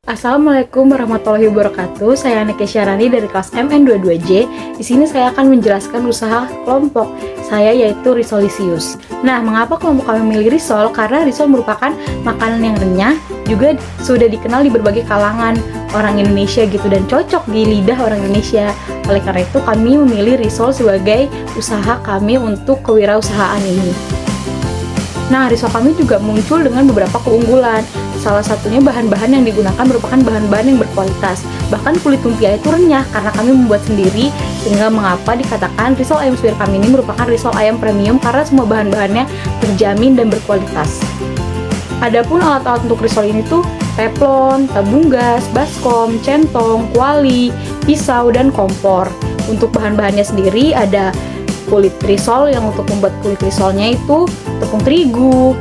Assalamualaikum warahmatullahi wabarakatuh. Saya Nike Syarani dari kelas MN22J. Di sini saya akan menjelaskan usaha kelompok saya, yaitu Risolisius. Nah, mengapa kelompok kami memilih risol? Karena risol merupakan makanan yang renyah, juga sudah dikenal di berbagai kalangan orang Indonesia gitu, dan cocok di lidah orang Indonesia. Oleh karena itu kami memilih risol sebagai usaha kami untuk kewirausahaan ini. Nah, risol kami juga muncul dengan beberapa keunggulan. Salah satunya bahan-bahan yang digunakan merupakan bahan-bahan yang berkualitas. Bahkan kulit lumpia itu renyah karena kami membuat sendiri, sehingga mengapa dikatakan risol ayam suwir kami ini merupakan risol ayam premium karena semua bahan-bahannya terjamin dan berkualitas. Adapun alat-alat untuk risol ini tuh teflon, tabung gas, baskom, centong, kuali, pisau, dan kompor. Untuk bahan-bahannya sendiri ada kulit risol, yang untuk membuat kulit risolnya itu tepung terigu,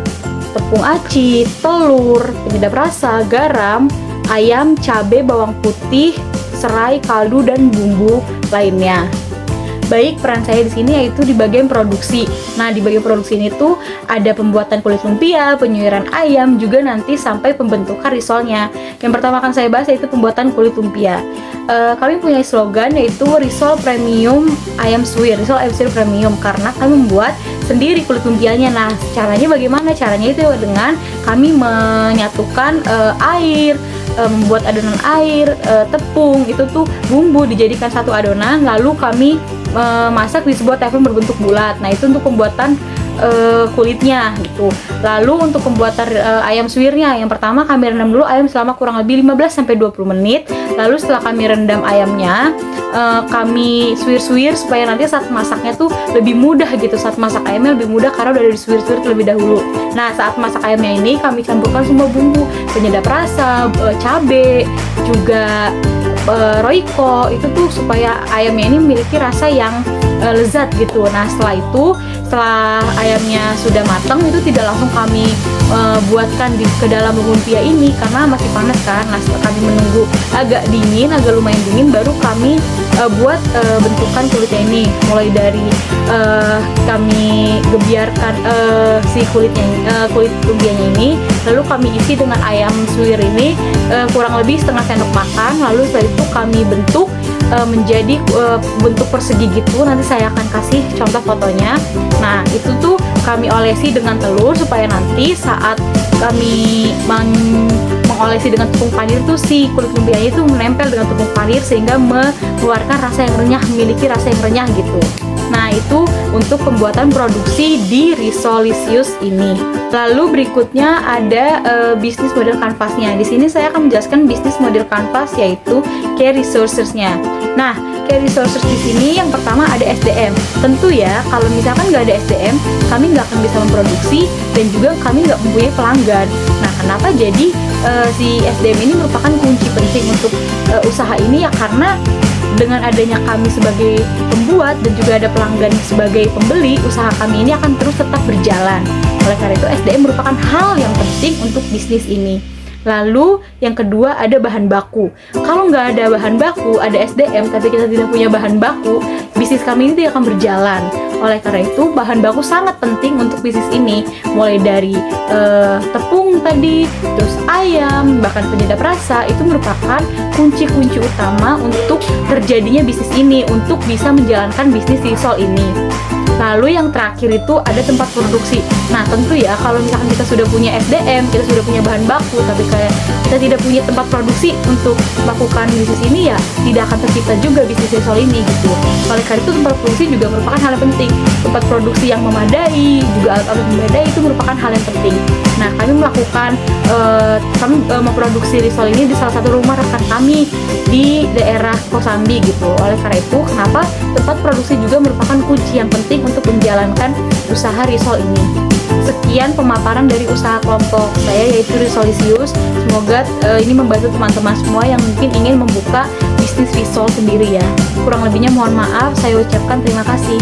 tepung aci, telur, penyedap rasa, garam, ayam, cabai, bawang putih, serai, kaldu, dan bumbu lainnya. Baik, peran saya di sini yaitu di bagian produksi. Nah, di bagian produksi ini tuh ada pembuatan kulit lumpia, penyuiran ayam, juga nanti sampai pembentukan risolnya. Yang pertama akan saya bahas yaitu pembuatan kulit lumpia. Kami punya slogan yaitu risol premium ayam suwir, risol ayam suwir premium, karena kami membuat sendiri kulit lumpianya. Nah, caranya bagaimana? Caranya itu dengan kami menyatukan air, membuat adonan air, tepung, itu tuh bumbu dijadikan satu adonan, lalu kami masak di sebuah teflon berbentuk bulat. Nah, itu untuk pembuatan kulitnya gitu. Lalu untuk pembuatan ayam suwirnya, yang pertama kami rendam dulu ayam selama kurang lebih 15-20 menit. Lalu setelah kami rendam ayamnya, kami suwir-suwir supaya nanti saat masaknya tuh lebih mudah gitu. Saat masak ayamnya lebih mudah karena udah disuwir-suwir terlebih dahulu. Nah, saat masak ayamnya ini kami campurkan semua bumbu, penyedap rasa, cabai, juga roiko, itu tuh supaya ayamnya ini memiliki rasa yang lezat gitu. Nah, setelah ayamnya sudah matang, itu tidak langsung kami buatkan ke dalam lumpia ini karena masih panas kan. Nah, setelah kami menunggu agak dingin, agak lumayan dingin, baru kami buat bentukan kulitnya ini. Mulai dari kami gebiarkan si kulit lumpianya ini, lalu kami isi dengan ayam suwir ini kurang lebih setengah sendok makan. Lalu setelah itu kami bentuk menjadi bentuk persegi gitu. Nanti saya akan kasih contoh fotonya. Nah, itu tuh kami olesi dengan telur supaya nanti saat kami mengolesi dengan tepung panir tuh si kulit lumpianya itu menempel dengan tepung panir sehingga mengeluarkan rasa yang renyah, memiliki rasa yang renyah gitu. Nah, itu untuk pembuatan produksi di Risolisius ini. Lalu berikutnya ada bisnis model kanvasnya. Di sini saya akan menjelaskan bisnis model kanvas yaitu key resources-nya. Nah, key resources di sini yang pertama ada SDM. Tentu ya, kalau misalkan nggak ada SDM, kami nggak akan bisa memproduksi dan juga kami nggak mempunyai pelanggan. Nah, kenapa jadi si SDM ini merupakan kunci penting untuk usaha ini ya? Karena dengan adanya kami sebagai pembuat dan juga ada pelanggan sebagai pembeli, usaha kami ini akan terus tetap berjalan. Oleh karena itu SDM merupakan hal yang penting untuk bisnis ini. Lalu yang kedua ada bahan baku. Kalau nggak ada bahan baku, ada SDM tapi kita tidak punya bahan baku, bisnis kami ini tidak akan berjalan. Oleh karena itu bahan baku sangat penting untuk bisnis ini. Mulai dari tepung tadi, terus ayam, bahkan penyedap rasa, itu merupakan kunci-kunci utama untuk terjadinya bisnis ini, untuk bisa menjalankan bisnis risol ini. Lalu yang terakhir itu ada tempat produksi. Nah, tentu ya kalau misalkan kita sudah punya SDM, kita sudah punya bahan baku, tapi kita tidak punya tempat produksi untuk melakukan bisnis ini, ya tidak akan tercipta juga bisnis risol ini gitu. Oleh karena itu tempat produksi juga merupakan hal yang penting. Tempat produksi yang memadai, juga alat-alat memadai itu merupakan hal yang penting. Nah, kami memproduksi risol ini di salah satu rumah rekan kami di daerah Kosambi gitu. Oleh karena itu, kenapa tempat produksi juga merupakan kunci yang penting untuk menjalankan usaha risol ini. Sekian pemaparan dari usaha kelompok saya yaitu Risolisius. Semoga ini membantu teman-teman semua yang mungkin ingin membuka bisnis risol sendiri ya. Kurang lebihnya mohon maaf, saya ucapkan terima kasih.